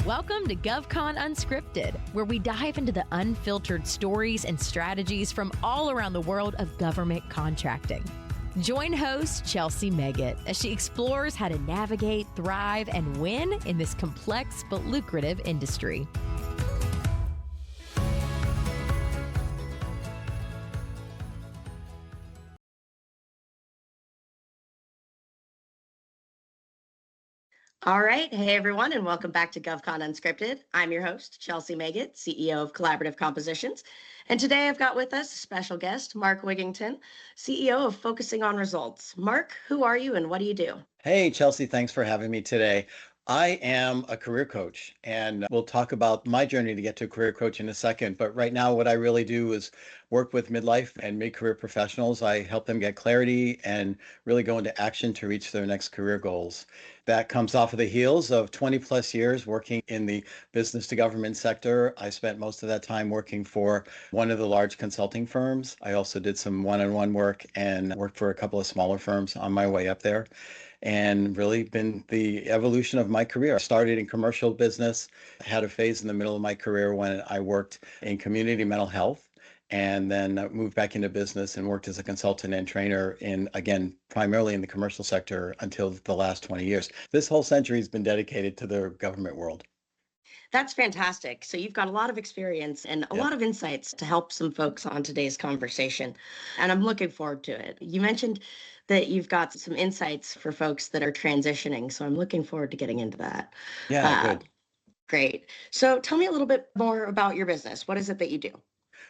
Welcome to GovCon Unscripted, where we dive into the unfiltered stories and strategies from all around the world of government contracting. Join host Chelsea Meggett as she explores how to navigate, thrive, and win in this complex but lucrative industry. All right. Hey, everyone, and welcome back to GovCon Unscripted. I'm your host, Chelsea Meggett, CEO of Collaborative Compositions. And today I've got with us a special guest, Mark Wigginton, CEO of Focusing on Results. Mark, who are you and what do you do? Hey, Chelsea, thanks for having me today. I am a career coach, and we'll talk about my journey to get to a career coach in a second. But right now, what I really do is work with midlife and mid-career professionals. I help them get clarity and really go into action to reach their next career goals. That comes off of the heels of 20 plus years working in the business to government sector. I spent most of that time working for one of the large consulting firms. I also did some one-on-one work and worked for a couple of smaller firms on my way up there, and really been the evolution of my career. I started in commercial business, had a phase in the middle of my career when I worked in community mental health, and then moved back into business and worked as a consultant and trainer in, again, primarily in the commercial sector until the last 20 years. This whole century has been dedicated to the government world. That's fantastic. So you've got a lot of experience and a lot of insights to help some folks on today's conversation. And I'm looking forward to it. You mentioned that you've got some insights for folks that are transitioning. So I'm looking forward to getting into that. Yeah, good. Great. So tell me a little bit more about your business. What is it that you do?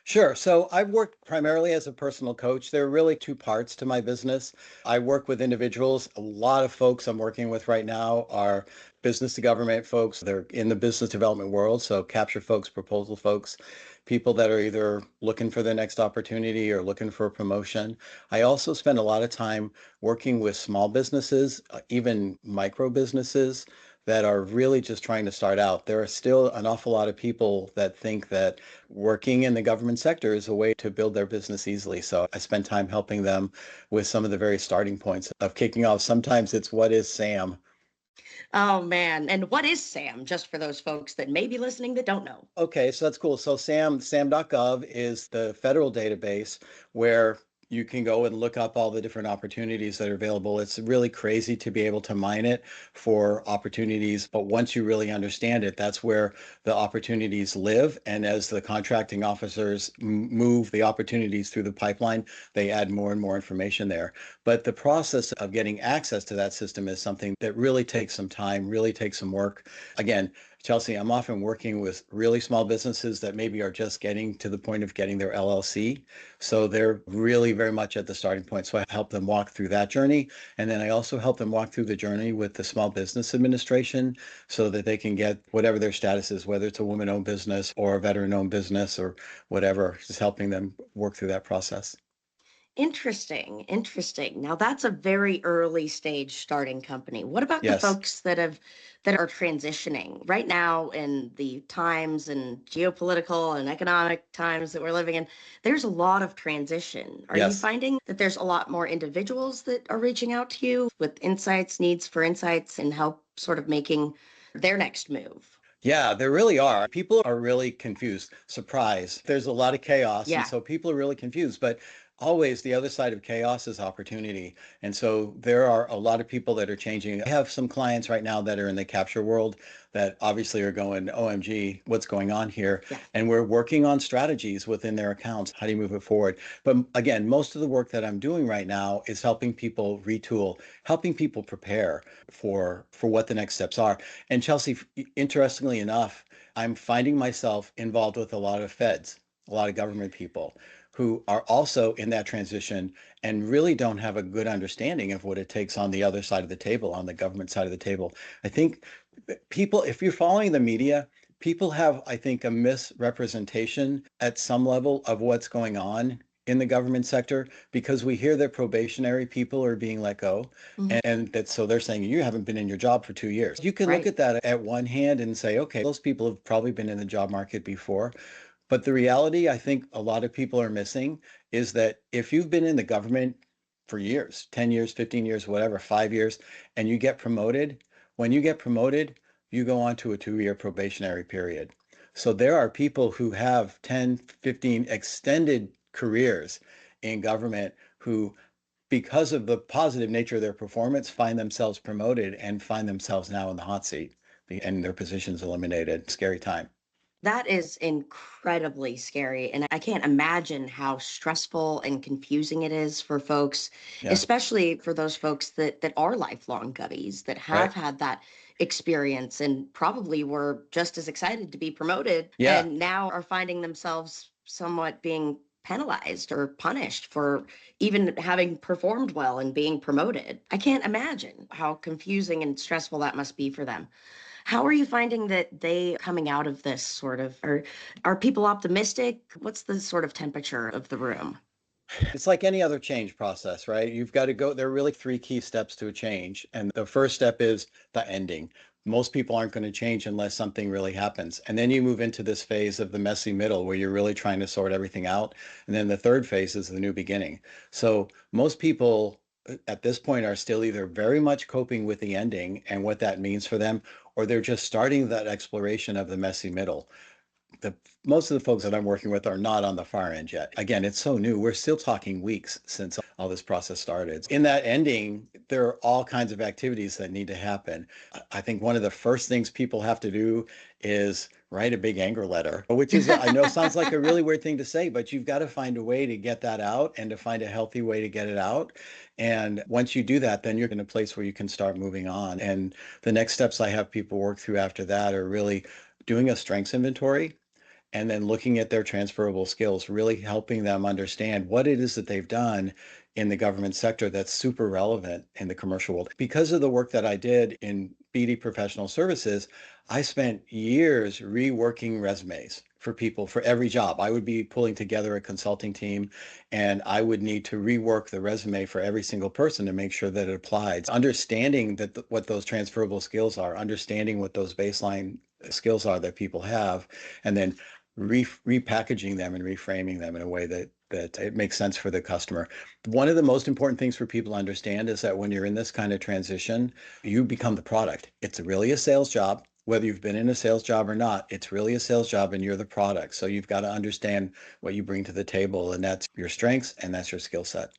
Sure. So I've worked primarily as a personal coach. There are really two parts to my business. I work with individuals. A lot of folks I'm working with right now are business to government folks. They're in the business development world. So capture folks, proposal folks, people that are either looking for their next opportunity or looking for a promotion. I also spend a lot of time working with small businesses, even micro businesses that are really just trying to start out. There are still an awful lot of people that think that working in the government sector is a way to build their business easily. So I spend time helping them with some of the very starting points of kicking off. Sometimes it's what is SAM? Oh, man. And what is SAM, just for those folks that may be listening that don't know? Okay, so that's cool. So sam.gov is the federal database where you can go and look up all the different opportunities that are available. It's really crazy to be able to mine it for opportunities, but once you really understand it, that's where the opportunities live. And as the contracting officers move the opportunities through the pipeline, they add more and more information there. But the process of getting access to that system is something that really takes some time, really takes some work. Again, Chelsea, I'm often working with really small businesses that maybe are just getting to the point of getting their LLC. So they're really very much at the starting point. So I help them walk through that journey. And then I also help them walk through the journey with the Small Business Administration so that they can get whatever their status is, whether it's a woman-owned business or a veteran-owned business or whatever, just helping them work through that process. Interesting. Interesting. Now that's a very early stage starting company. What about the Yes. folks that are transitioning right now in the times and geopolitical and economic times that we're living in? There's a lot of transition. Are you Yes. finding that there's a lot more individuals that are reaching out to you with insights, needs for insights, and help sort of making their next move? Yeah, there really are. People are really confused. Surprise. There's a lot of chaos. And Yeah. so people are really confused. But always the other side of chaos is opportunity. And so there are a lot of people that are changing. I have some clients right now that are in the capture world that obviously are going, OMG, what's going on here? Yeah. And we're working on strategies within their accounts. How do you move it forward? But again, most of the work that I'm doing right now is helping people retool, helping people prepare for what the next steps are. And Chelsea, interestingly enough, I'm finding myself involved with a lot of feds, a lot of government people who are also in that transition and really don't have a good understanding of what it takes on the other side of the table, on the government side of the table. I think people, if you're following the media, people have, I think, a misrepresentation at some level of what's going on in the government sector because we hear that probationary people are being let go. Mhm. And that so they're saying you haven't been in your job for 2 years. You can look Right. at that at one hand and say, okay, those people have probably been in the job market before. But the reality I think a lot of people are missing is that if you've been in the government for years, 10 years, 15 years, whatever, 5 years, and you get promoted, when you get promoted, you go on to a 2-year probationary period. So there are people who have 10, 15 extended careers in government who, because of the positive nature of their performance, find themselves promoted and find themselves now in the hot seat and their positions eliminated. Scary time. That is incredibly scary. And I can't imagine how stressful and confusing it is for folks, Yeah. especially for those folks that are lifelong Govies that Right. have had that experience and probably were just as excited to be promoted Yeah. and now are finding themselves somewhat being penalized or punished for even having performed well and being promoted. I can't imagine how confusing and stressful that must be for them. How are you finding that they coming out of this sort of, or are people optimistic? What's the sort of temperature of the room? It's like any other change process, right? You've got to go. There are really 3 key steps to a change. And the first step is the ending. Most people aren't going to change unless something really happens. And then you move into this phase of the messy middle where you're really trying to sort everything out. And then the third phase is the new beginning. So most people at this point are still either very much coping with the ending and what that means for them, or they're just starting that exploration of the messy middle. The Most of the folks that I'm working with are not on the far end yet. Again, it's so new. We're still talking weeks since all this process started. In that ending, there are all kinds of activities that need to happen. I think one of the first things people have to do is write a big anger letter, which is, I know sounds like a really weird thing to say, but you've got to find a way to get that out and to find a healthy way to get it out. And once you do that, then you're in a place where you can start moving on. And the next steps I have people work through after that are really doing a strengths inventory and then looking at their transferable skills, really helping them understand what it is that they've done in the government sector that's super relevant in the commercial world. Because of the work that I did in BD professional services, I spent years reworking resumes for people for every job. I would be pulling together a consulting team and I would need to rework the resume for every single person to make sure that it applied. Understanding that what those transferable skills are, understanding what those baseline skills are that people have, and then repackaging them and reframing them in a way that it makes sense for the customer. One of the most important things for people to understand is that when you're in this kind of transition, you become the product. It's really a sales job. Whether you've been in a sales job or not, it's really a sales job and you're the product. So you've got to understand what you bring to the table, and that's your strengths and that's your skill set.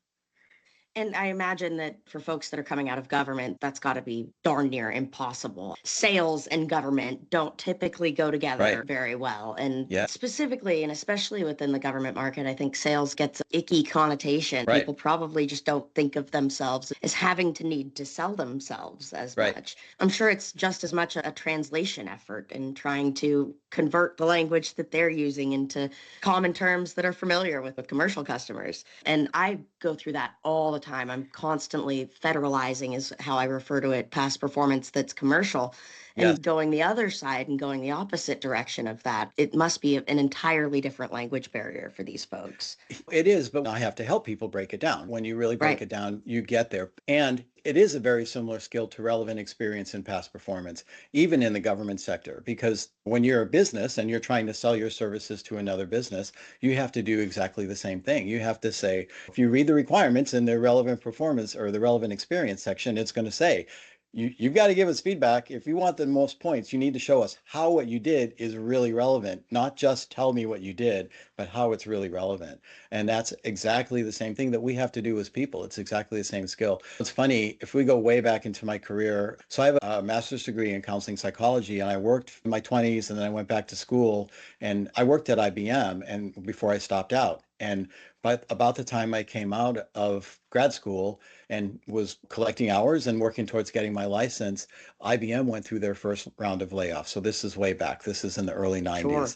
And I imagine that for folks that are coming out of government, that's got to be darn near impossible. Sales and government don't typically go Right. together very well. And Yeah. specifically, and especially within the government market, I think sales gets an icky connotation. Right. People probably just don't think of themselves as having to need to sell themselves as Right. much. I'm sure it's just as much a translation effort in trying to convert the language that they're using into common terms that are familiar with commercial customers. And I go through that all the time. I'm constantly federalizing, is how I refer to it, past performance that's commercial, Yes. and going the other side and going the opposite direction of that. It must be an entirely different language barrier for these folks. It is, but I have to help people break it down. When you really break Right. it down, you get there. And it is a very similar skill to relevant experience in past performance, even in the government sector, because when you're a business and you're trying to sell your services to another business, you have to do exactly the same thing. You have to say, if you read the requirements in the relevant performance or the relevant experience section, it's going to say, you've got to give us feedback. If you want the most points, you need to show us how what you did is really relevant, not just tell me what you did, but how it's really relevant. And that's exactly the same thing that we have to do as people. It's exactly the same skill. It's funny, if we go way back into my career, so I have a master's degree in counseling psychology, and I worked in my 20s, and then I went back to school, and I worked at IBM and before I stopped out. And but about the time I came out of grad school and was collecting hours and working towards getting my license, IBM went through their first round of layoffs. So this is way back. This is in the early 90s. Sure.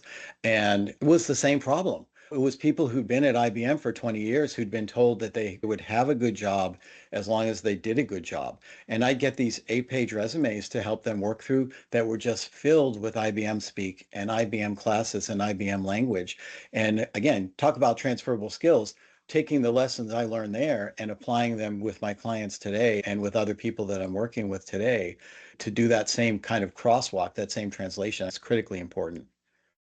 And it was the same problem. It was people who'd been at IBM for 20 years who'd been told that they would have a good job as long as they did a good job. And I'd get these 8-page resumes to help them work through that were just filled with IBM speak and IBM classes and IBM language. And again, talk about transferable skills. Taking the lessons I learned there and applying them with my clients today and with other people that I'm working with today to do that same kind of crosswalk, that same translation, that's critically important.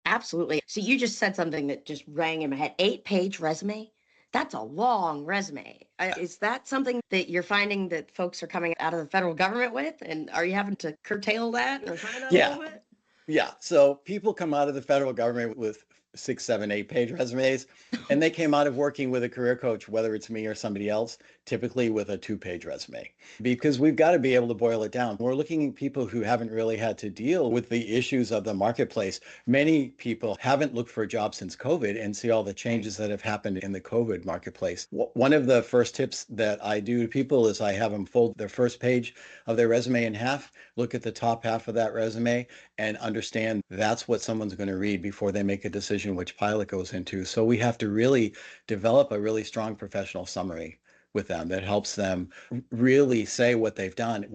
Absolutely. So you just said something that just rang in my head. 8-page resume? That's a long resume. Is that something that you're finding that folks are coming out of the federal government with? And are you having to curtail that or refine that a Yeah. little bit? Yeah. So people come out of the federal government with 6, 7, 8 page resumes, and they came out of working with a career coach, whether it's me or somebody else, typically with a 2 page resume, because we've got to be able to boil it down. We're looking at people who haven't really had to deal with the issues of the marketplace. Many people haven't looked for a job since COVID and see all the changes that have happened in the COVID marketplace. One of the first tips that I do to people is I have them fold their first page of their resume in half, look at the top half of that resume, and understand that's what someone's going to read before they make a decision which pile it goes into. So we have to really develop a really strong professional summary with them that helps them really say what they've done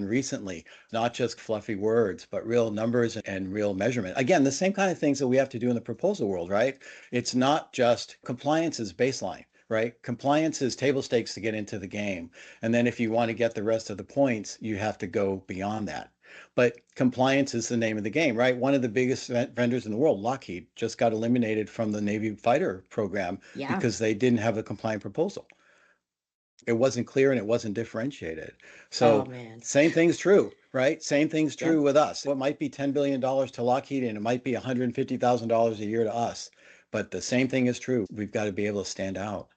recently, not just fluffy words, but real numbers and real measurement. Again, the same kind of things that we have to do in the proposal world, right? It's not just compliance is baseline. Right? Compliance is table stakes to get into the game. And then if you want to get the rest of the points, you have to go beyond that. But compliance is the name of the game, right? One of the biggest vendors in the world, Lockheed, just got eliminated from the Navy fighter program Yeah. because they didn't have a compliant proposal. It wasn't clear and it wasn't differentiated. Oh, So man. same thing's true, right? Same thing's true Yeah. with us. It might be $10 billion to Lockheed and it might be $150,000 a year to us. But the same thing is true. We've got to be able to stand out.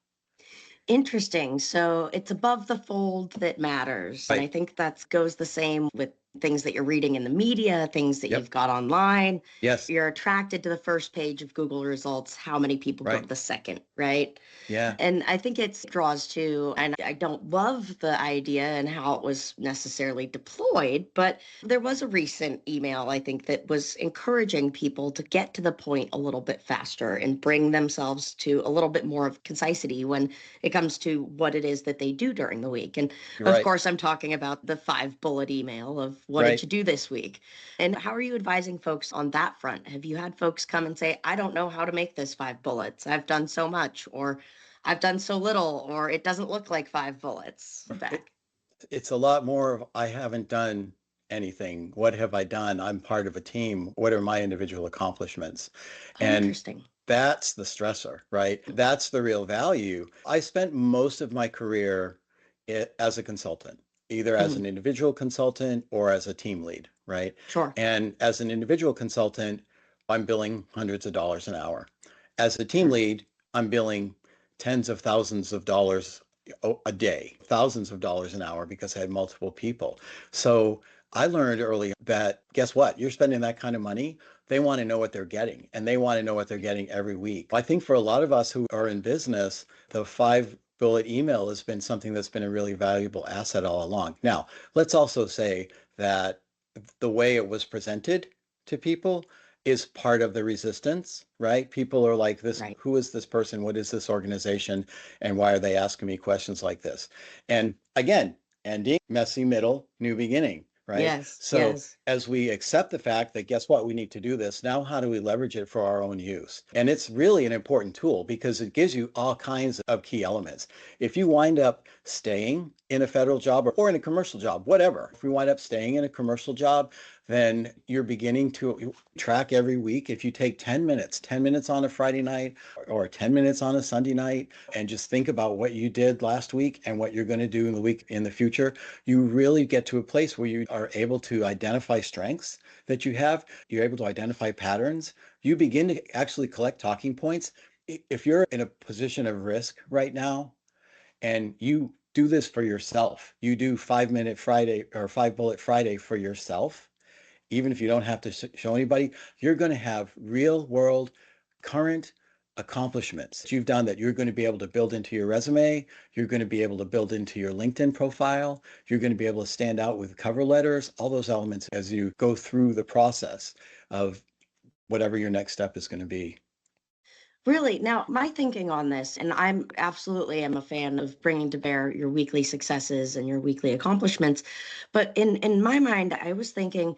Interesting. So it's above the fold that matters. And I Right. think that goes the same with things that you're reading in the media, things that Yep. you've got online. Yes. You're attracted to the first page of Google results. How many people go to Right. the second, right? Yeah. And I think it draws to, and I don't love the idea and how it was necessarily deployed, but there was a recent email, I think, that was encouraging people to get to the point a little bit faster and bring themselves to a little bit more of concisity when it comes to what it is that they do during the week. And of Right. course, I'm talking about the 5 bullet email of what did Right. you do this week? And how are you advising folks on that front? Have you had folks come and say, I don't know how to make this 5 bullets. I've done so much, or I've done so little, or it doesn't look like 5 bullets back? It's a lot more of I haven't done anything. What have I done? I'm part of a team. What are my individual accomplishments? Oh, And interesting. that's the stressor, right? That's the real value. I spent most of my career as a consultant, either as Mhm. an individual consultant or as a team lead, right? Sure. And as an individual consultant, I'm billing hundreds of dollars an hour. As a team Sure. lead, I'm billing tens of thousands of dollars a day, thousands of dollars an hour because I had multiple people. So I learned early that guess what? You're spending that kind of money. They want to know what they're getting and they want to know what they're getting every week. I think for a lot of us who are in business, the 5 bullet email has been something that's been a really valuable asset all along. Now, let's also say that the way it was presented to people is part of the resistance, right? People are like this, Right. who is this person? What is this organization? And why are they asking me questions like this? And again, ending, messy middle, new beginning, right? Yes. So Yes. as we accept the fact that guess what, we need to do this, now how do we leverage it for our own use? And it's really an important tool because it gives you all kinds of key elements. If you wind up staying in a federal job or in a commercial job, whatever, if you wind up staying in a commercial job, then you're beginning to track every week. If you take 10 minutes on a Friday night or 10 minutes on a Sunday night, and just think about what you did last week and what you're going to do in the week in the future, you really get to a place where you are able to identify strengths that you have. You're able to identify patterns. You begin to actually collect talking points. If you're in a position of risk right now and you do this for yourself, you do 5 minute Friday or 5 bullet Friday for yourself, even if you don't have to show anybody, you're going to have real world current accomplishments that you've done that you're going to be able to build into your resume. You're going to be able to build into your LinkedIn profile. You're going to be able to stand out with cover letters, all those elements as you go through the process of whatever your next step is going to be. Really. Now, my thinking on this, and I'm absolutely am a fan of bringing to bear your weekly successes and your weekly accomplishments, but in my mind, I was thinking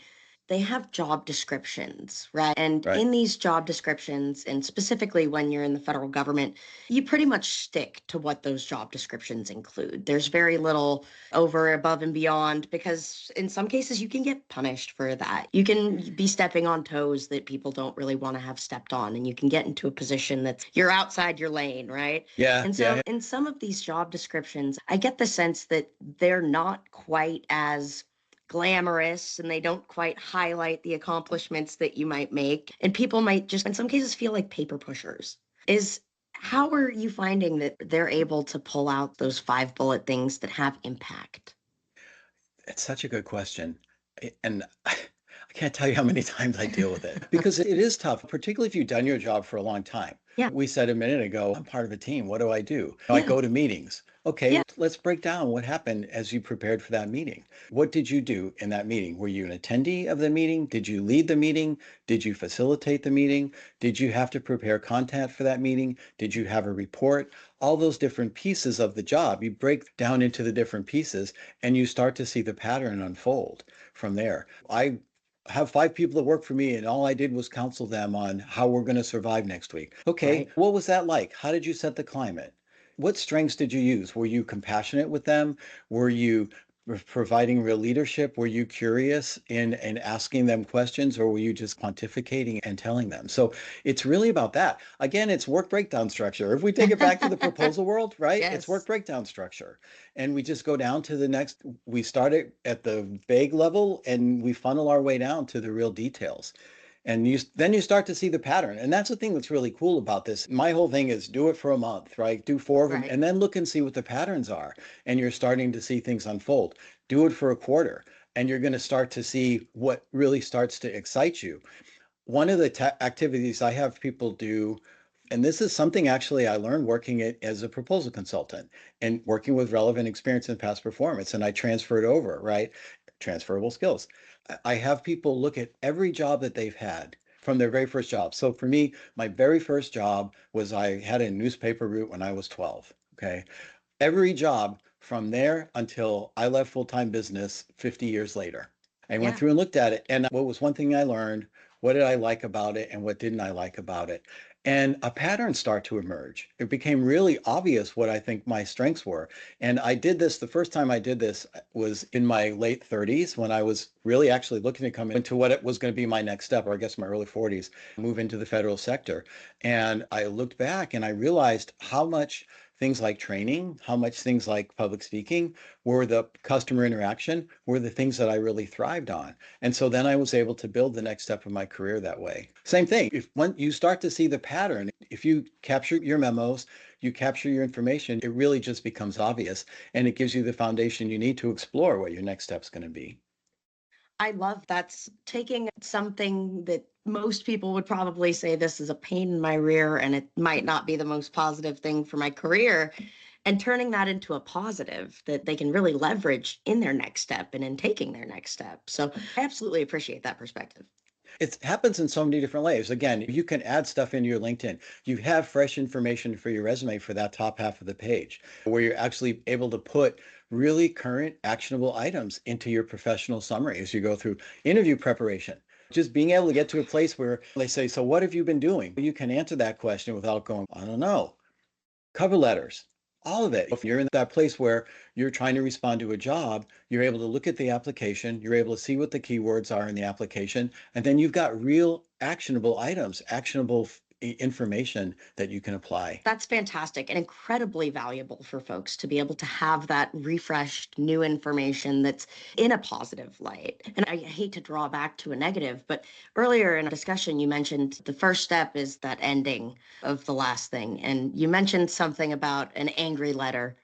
they have job descriptions, right? And Right. in these job descriptions, and specifically when you're in the federal government, you pretty much stick to what those job descriptions include. There's very little over, above, and beyond, because in some cases you can get punished for that. You can be stepping on toes that people don't really want to have stepped on, and you can get into a position that's you're outside your lane, right? Yeah. And Yeah. so in some of these job descriptions, I get the sense that they're not quite as glamorous and they don't quite highlight the accomplishments that you might make. And people might just, in some cases, feel like paper pushers. Is How are you finding that they're able to pull out those 5 bullet things that have impact? It's such a good question. And I can't tell you how many times I deal with it because it is tough, particularly if you've done your job for a long time. Yeah. We said a minute ago, I'm part of a team. What do I do? I Yeah. go to meetings. Okay, Yeah. let's break down what happened as you prepared for that meeting. What did you do in that meeting? Were you an attendee of the meeting? Did you lead the meeting? Did you facilitate the meeting? Did you have to prepare content for that meeting? Did you have a report? All those different pieces of the job, you break down into the different pieces and you start to see the pattern unfold from there. I have 5 people that work for me and all I did was counsel them on how we're going to survive next week. Okay, Right. what was that like? How did you set the climate? What strengths did you use? Were you compassionate with them? Were you providing real leadership? Were you curious in asking them questions, or were you just pontificating and telling them? So it's really about that. Again, it's work breakdown structure. If we take it back to the proposal world, right? It's work Yes. breakdown structure. And we just go down to the next, we start it at the vague level and we funnel our way down to the real details. And then you start to see the pattern. And that's the thing that's really cool about this. My whole thing is do it for a month, right? Do 4 of them Right. and then look and see what the patterns are. And you're starting to see things unfold. Do it for a quarter and you're going to start to see what really starts to excite you. One of the activities I have people do, and this is something actually I learned working as a proposal consultant and working with relevant experience and past performance, and I transfer it over, right? Transferable skills. I have people look at every job that they've had from their very first job. So for me, my very first job was I had a newspaper route when I was 12. Okay. Every job from there until I left full-time business 50 years later. I went Yeah. through and looked at it. And what was one thing I learned? What did I like about it? And what didn't I like about it? And a pattern started to emerge. It became really obvious what I think my strengths were. And I did this, the first time I did this was in my late 30s when I was really actually looking to come into what it was going to be my next step, or I guess my early 40s, move into the federal sector. And I looked back and I realized how much things like training, how much things like public speaking were the customer interaction, were the things that I really thrived on. And so then I was able to build the next step of my career that way. Same thing. If when you start to see the pattern, if you capture your memos, you capture your information, it really just becomes obvious and it gives you the foundation you need to explore what your next step's going to be. I love that's taking something that most people would probably say this is a pain in my rear and it might not be the most positive thing for my career, and turning that into a positive that they can really leverage in their next step and in taking their next step. So I absolutely appreciate that perspective. It happens in so many different ways. Again, you can add stuff into your LinkedIn. You have fresh information for your resume for that top half of the page, where you're actually able to put really current actionable items into your professional summary as you go through interview preparation. Just being able to get to a place where they say, so what have you been doing? You can answer that question without going, I don't know. Cover letters, all of it. If you're in that place where you're trying to respond to a job, you're able to look at the application, you're able to see what the keywords are in the application, and then you've got real actionable items, actionable information that you can apply. That's fantastic and incredibly valuable for folks to be able to have that refreshed new information that's in a positive light. And I hate to draw back to a negative, but earlier in a discussion, you mentioned the first step is that ending of the last thing. And you mentioned something about an angry letter.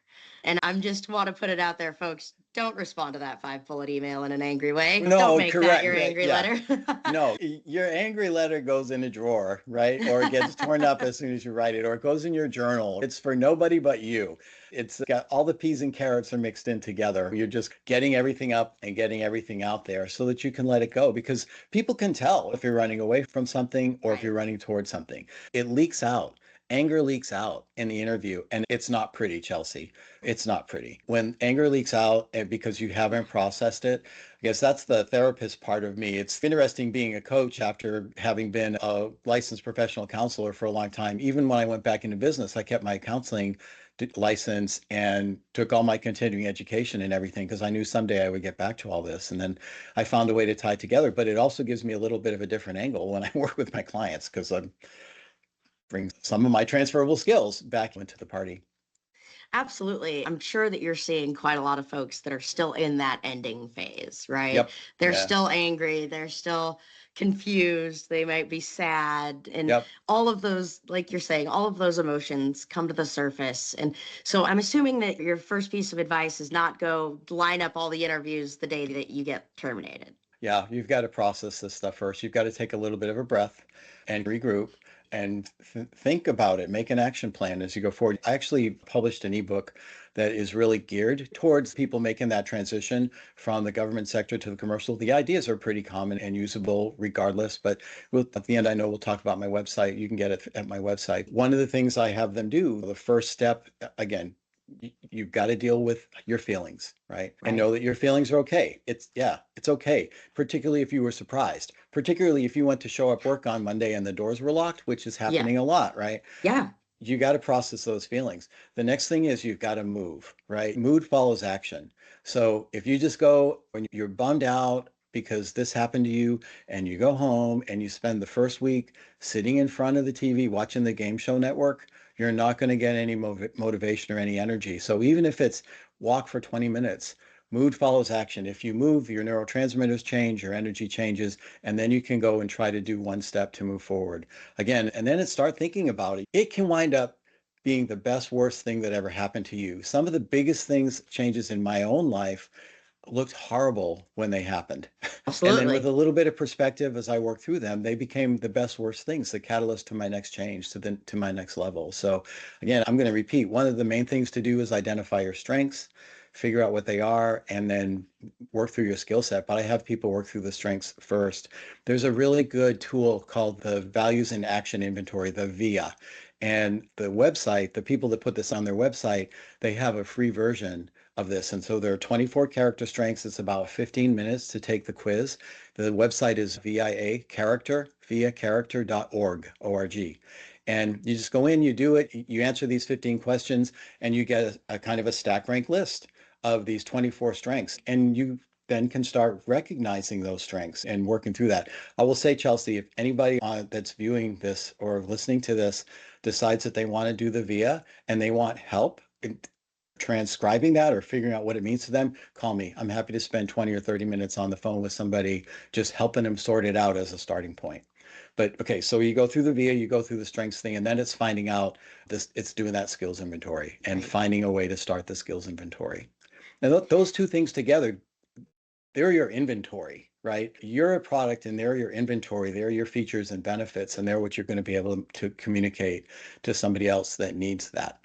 And I'm just want to put it out there, folks. Don't respond to that 5 bullet email in an angry way. Don't No, make that correct. your angry Yeah. letter. No, your angry letter goes in a drawer, right? Or it gets torn up as soon as you write it, or it goes in your journal. It's for nobody but you. It's got all the peas and carrots are mixed in together. You're just getting everything up and getting everything out there so that you can let it go, because people can tell if you're running away from something or if Right. you're running towards something. It leaks out. anger leaks out in the interview, and it's not pretty, Chelsea. It's not pretty. When anger leaks out because you haven't processed it, I guess that's the therapist part of me. It's interesting being a coach after having been a licensed professional counselor for a long time. Even when I went back into business, I kept my counseling license and took all my continuing education and everything because I knew someday I would get back to all this. And then I found a way to tie it together, but it also gives me a little bit of a different angle when I work with my clients because I'm bring some of my transferable skills back into the party. Absolutely. I'm sure that you're seeing quite a lot of folks that are still in that ending phase, right? Yep. They're Yeah. still angry, they're still confused, they might be sad, and Yep. all of those, like you're saying, all of those emotions come to the surface. And so I'm assuming that your first piece of advice is not go line up all the interviews the day that you get terminated. Yeah, you've got to process this stuff first. You've got to take a little bit of a breath and regroup and think about it. Make an action plan as you go forward. I actually published an ebook that is really geared towards people making that transition from the government sector to the commercial. The ideas are pretty common and usable regardless, but at the end, I know we'll talk about my website. You can get it at my website. One of the things I have them do, the first step, again, you've got to deal with your feelings, right? And know that your feelings are okay. It's okay. Particularly if you were surprised, particularly if you went to show up work on Monday and the doors were locked, which is Yeah. happening a lot, right? Yeah. You got to process those feelings. The next thing is you've got to move, right? Mood follows action. So if you just go when you're bummed out because this happened to you and you go home and you spend the first week sitting in front of the TV watching the game show network, you're not going to get any motivation or any energy. So even if it's walk for 20 minutes, mood follows action. If you move, your neurotransmitters change, your energy changes, and then you can go and try to do one step to move forward again. And then start thinking about it. It can wind up being the best, worst thing that ever happened to you. Some of the biggest changes in my own life looked horrible when they happened. And then with Absolutely. a little bit of perspective as I worked through them, they became the best, worst things, the catalyst to my next change, to my next level. So again, I'm going to repeat, one of the main things to do is identify your strengths, figure out what they are, and then work through your skill set. But I have people work through the strengths first. There's a really good tool called the Values in Action Inventory, the VIA. And the website, the people that put this on their website, they have a free version of this. And so there are 24 character strengths. It's about 15 minutes to take the quiz. The website is viacharacter.org, O-R-G. And you just go in, you do it, you answer these 15 questions, and you get a kind of a stack rank list of these 24 strengths. And you then can start recognizing those strengths and working through that. I will say, Chelsea, if anybody that's viewing this or listening to this decides that they want to do the VIA and they want help transcribing that or figuring out what it means to them, call me. I'm happy to spend 20 or 30 minutes on the phone with somebody, just helping them sort it out as a starting point. But okay, so you go through the VIA, you go through the strengths thing, and then it's finding out this, it's doing that skills inventory and finding a way to start the skills inventory. And those two things together, they're your inventory, right? You're a product and they're your inventory. They're your features and benefits, and they're what you're going to be able to communicate to somebody else that needs that.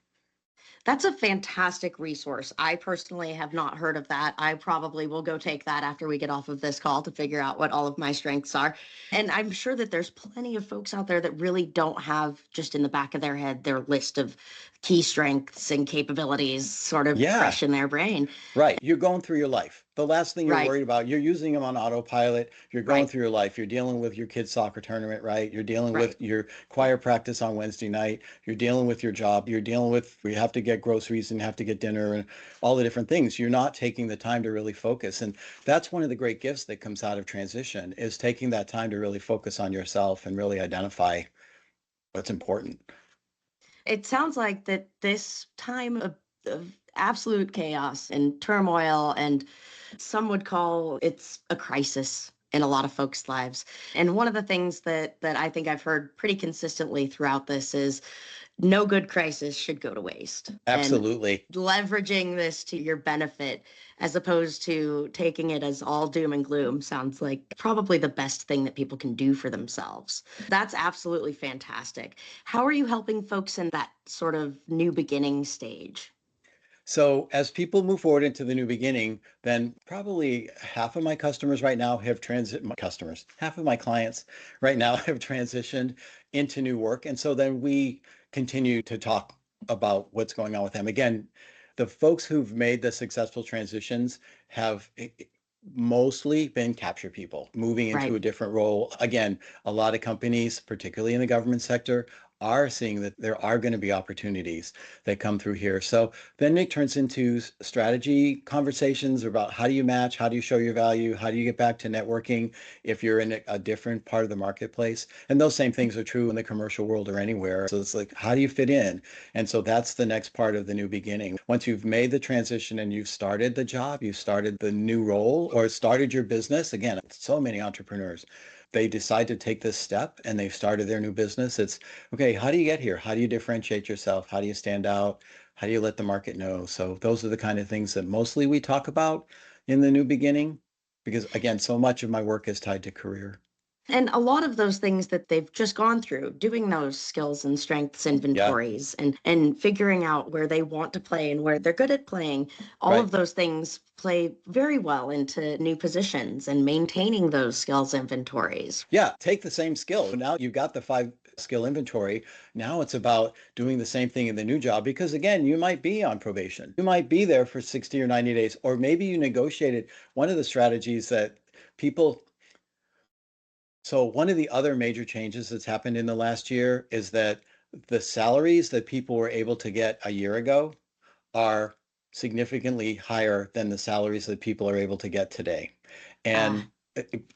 That's a fantastic resource. I personally have not heard of that. I probably will go take that after we get off of this call to figure out what all of my strengths are. And I'm sure that there's plenty of folks out there that really don't have just in the back of their head their list of key strengths and capabilities sort of fresh in their brain. Right. You're going through your life. The last thing you're Right. worried about, you're using them on autopilot. You're going Right. through your life. You're dealing with your kid's soccer tournament, right? You're dealing Right. with your choir practice on Wednesday night. You're dealing with your job. You're dealing with, you have to get groceries and have to get dinner and all the different things. You're not taking the time to really focus. And that's one of the great gifts that comes out of transition is taking that time to really focus on yourself and really identify what's important. It sounds like that this time of absolute chaos and turmoil, and some would call it's a crisis in a lot of folks' lives. And one of the things that I think I've heard pretty consistently throughout this is no good crisis should go to waste. Absolutely. And leveraging this to your benefit as opposed to taking it as all doom and gloom sounds like probably the best thing that people can do for themselves. That's absolutely fantastic. How are you helping folks in that sort of new beginning stage? So as people move forward into the new beginning, then probably half of my customers right now have half of my clients right now have transitioned into new work. And so then we continue to talk about what's going on with them. Again, the folks who've made the successful transitions have mostly been capture people moving into Right. a different role. Again, a lot of companies, particularly in the government sector, are seeing that there are going to be opportunities that come through here. So then it turns into strategy conversations about how do you match, how do you show your value, how do you get back to networking if you're in a different part of the marketplace. And those same things are true in the commercial world or anywhere. So it's like, how do you fit in? And so that's the next part of the new beginning. Once you've made the transition and you've started the job, you've started the new role or started your business. Again, so many entrepreneurs, they decide to take this step and they've started their new business. It's okay, how do you get here? How do you differentiate yourself? How do you stand out? How do you let the market know? So those are the kind of things that mostly we talk about in the new beginning, because again, so much of my work is tied to career. And a lot of those things that they've just gone through, doing those skills and strengths Yeah, inventories and figuring out where they want to play and where they're good at playing, all right. of those things play very well into new positions and maintaining those skills inventories. Yeah, take the same skill. Now you've got the 5 skill inventory. Now it's about doing the same thing in the new job because again, you might be on probation. You might be there for 60 or 90 days, or maybe you negotiated one of the strategies that people. So one of the other major changes that's happened in the last year is that the salaries that people were able to get a year ago are significantly higher than the salaries that people are able to get today. Ah, And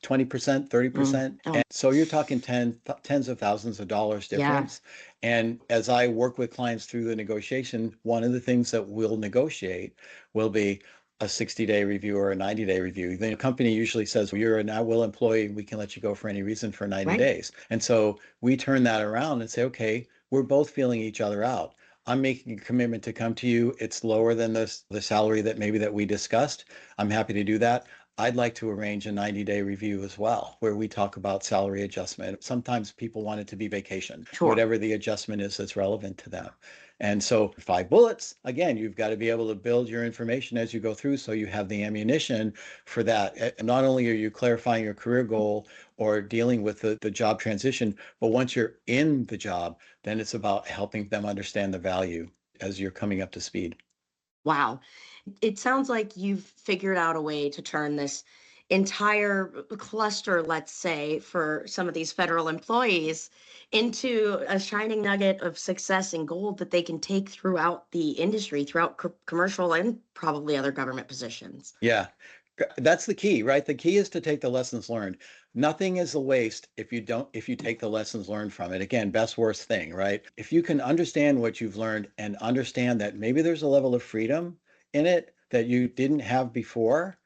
20%, mm, 30%. oh, And so you're talking tens of thousands of dollars yeah, difference. And as I work with clients through the negotiation, one of the things that we'll negotiate will be a 60-day review or a 90-day review. The company usually says, well, you're an at-will employee. We can let you go for any reason for 90 right. days. And so we turn that around and say, okay, we're both feeling each other out. I'm making a commitment to come to you. It's lower than the salary that maybe that we discussed. I'm happy to do that. I'd like to arrange a 90-day review as well, where we talk about salary adjustment. Sometimes people want it to be vacation, Sure. whatever the adjustment is that's relevant to them. And so 5 bullets, again, you've got to be able to build your information as you go through so you have the ammunition for that. And not only are you clarifying your career goal or dealing with the job transition, but once you're in the job, then it's about helping them understand the value as you're coming up to speed. Wow. It sounds like you've figured out a way to turn this entire cluster, let's say, for some of these federal employees into a shining nugget of success and gold that they can take throughout the industry, throughout commercial and probably other government positions. Yeah, that's the key, right? The key is to take the lessons learned. Nothing is a waste if you take the lessons learned from it. Again, best worst thing, right? If you can understand what you've learned and understand that maybe there's a level of freedom in it that you didn't have before,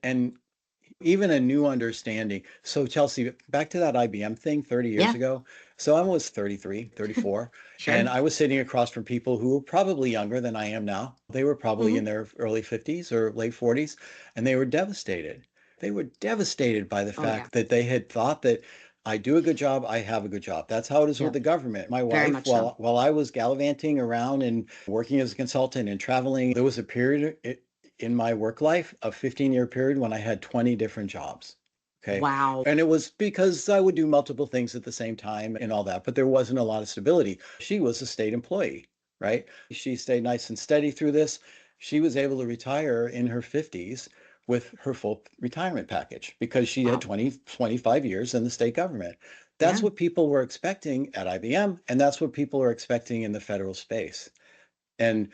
and even a new understanding. So Chelsea, back to that IBM thing 30 years Yeah, ago. So I was 33, 34, and sure. I was sitting across from people who were probably younger than I am now. They were probably Hmm. in their early 50s or late 40s, and they were devastated. They were devastated by the Oh, yeah. fact that they had thought that I do a good job, I have a good job. That's how it is with Yep. the government. My Very wife, much so. while I was gallivanting around and working as a consultant and traveling, there was a period in my work life, a 15-year period when I had 20 different jobs. Okay. Wow. And it was because I would do multiple things at the same time and all that, but there wasn't a lot of stability. She was a state employee, right? She stayed nice and steady through this. She was able to retire in her 50s with her full retirement package because she had Wow. 25 years in the state government. That's Yeah. what people were expecting at IBM, and that's what people are expecting in the federal space. And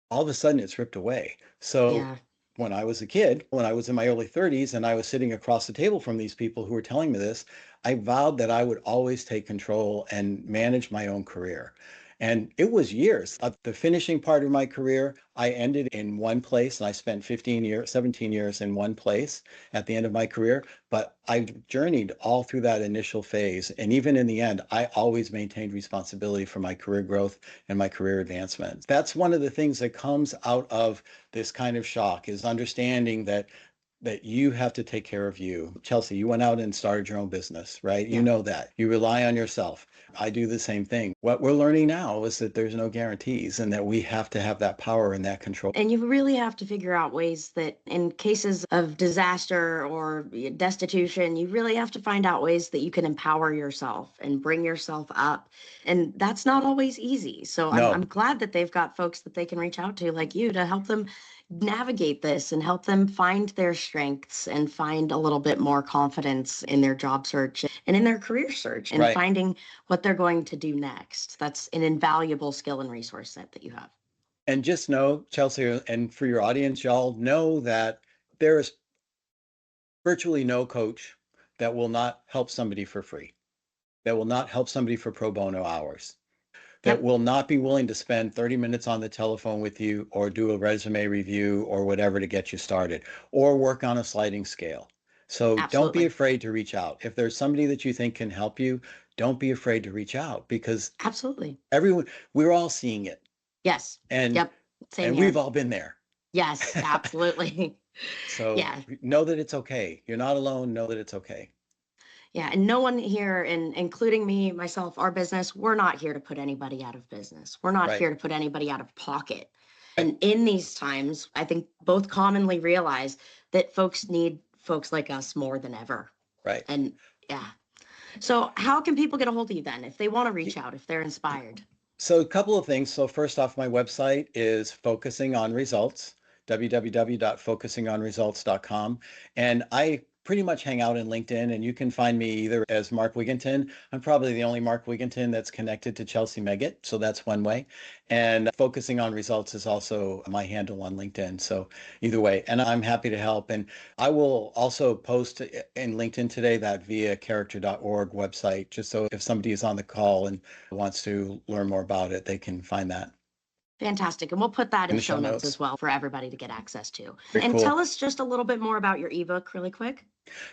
all of a sudden it's ripped away. So Yeah. when I was a kid, when I was in my early 30s and I was sitting across the table from these people who were telling me this, I vowed that I would always take control and manage my own career. And it was years. The finishing part of my career, I ended in one place and I spent 15 years, 17 years in one place at the end of my career. But I journeyed all through that initial phase. And even in the end, I always maintained responsibility for my career growth and my career advancement. That's one of the things that comes out of this kind of shock is understanding that that you have to take care of you. Chelsea, you went out and started your own business, right? Yeah. You know that. You rely on yourself. I do the same thing. What we're learning now is that there's no guarantees and that we have to have that power and that control. And you really have to figure out ways that in cases of disaster or destitution, you really have to find out ways that you can empower yourself and bring yourself up. And that's not always easy. So No. I'm glad that they've got folks that they can reach out to like you to help them navigate this and help them find their strengths and find a little bit more confidence in their job search and in their career search and Right. finding what they're going to do next. That's an invaluable skill and resource set that you have. And just know, Chelsea, and for your audience, y'all know that there is virtually no coach that will not help somebody for free, that will not help somebody for pro bono hours, that will not be willing to spend 30 minutes on the telephone with you or do a resume review or whatever to get you started or work on a sliding scale. So don't be afraid to reach out. If there's somebody that you think can help you, don't be afraid to reach out because we're all seeing it. Yes. And, Same and here. we've all been there. Yes, absolutely. So know that it's okay. You're not alone. Know that it's okay. Yeah. And no one here, and including me, myself, our business, we're not here to put anybody out of business. We're not here to put anybody out of pocket. And in these times, I think both commonly realize that folks need folks like us more than ever. Right. And so how can people get a hold of you then if they want to reach out, if they're inspired? So a couple of things. So first off, my website is Focusing on Results, www.focusingonresults.com. And I pretty much hang out in LinkedIn, and you can find me either as Mark Wigginton. I'm probably the only Mark Wigginton that's connected to Chelsea Meggett, so that's one way. And Focusing on Results is also my handle on LinkedIn. So either way, and I'm happy to help. And I will also post in LinkedIn today that viacharacter.org website, just so if somebody is on the call and wants to learn more about it, they can find that. Fantastic. And we'll put that in the show notes as well for everybody to get access to. Tell us just a little bit more about your ebook really quick.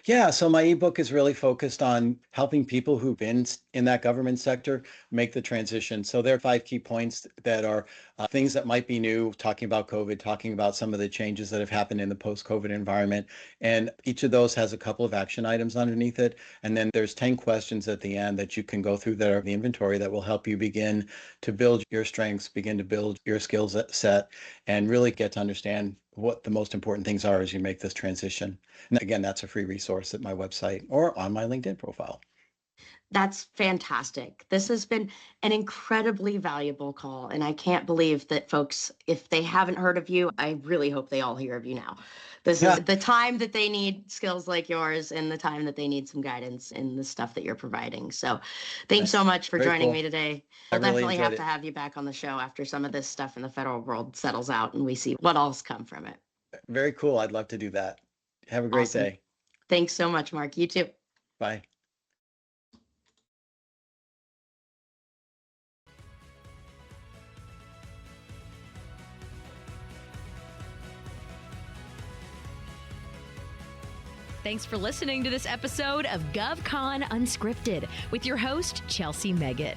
Yeah, so my ebook is really focused on helping people who've been in that government sector make the transition. So there are 5 key points that are things that might be new, talking about COVID, talking about some of the changes that have happened in the post-COVID environment. And each of those has a couple of action items underneath it. And then there's 10 questions at the end that you can go through that are the inventory that will help you begin to build your strengths, begin to build your skills set, and really get to understand what the most important things are as you make this transition. And again, that's a free resource at my website or on my LinkedIn profile. That's fantastic. This has been an incredibly valuable call. And I can't believe that folks, if they haven't heard of you, I really hope they all hear of you now. This is the time that they need skills like yours and the time that they need some guidance in the stuff that you're providing. So thanks so much for joining me today. We'll definitely have to have you back on the show after some of this stuff in the federal world settles out and we see what all's come from it. Very cool. I'd love to do that. Have a great day. Thanks so much, Mark. You too. Bye. Thanks for listening to this episode of GovCon Unscripted with your host, Chelsea Meggett.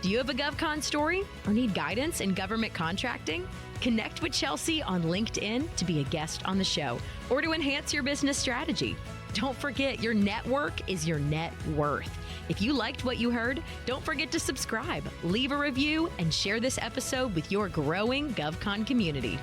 Do you have a GovCon story or need guidance in government contracting? Connect with Chelsea on LinkedIn to be a guest on the show or to enhance your business strategy. Don't forget, your network is your net worth. If you liked what you heard, don't forget to subscribe, leave a review, and share this episode with your growing GovCon community.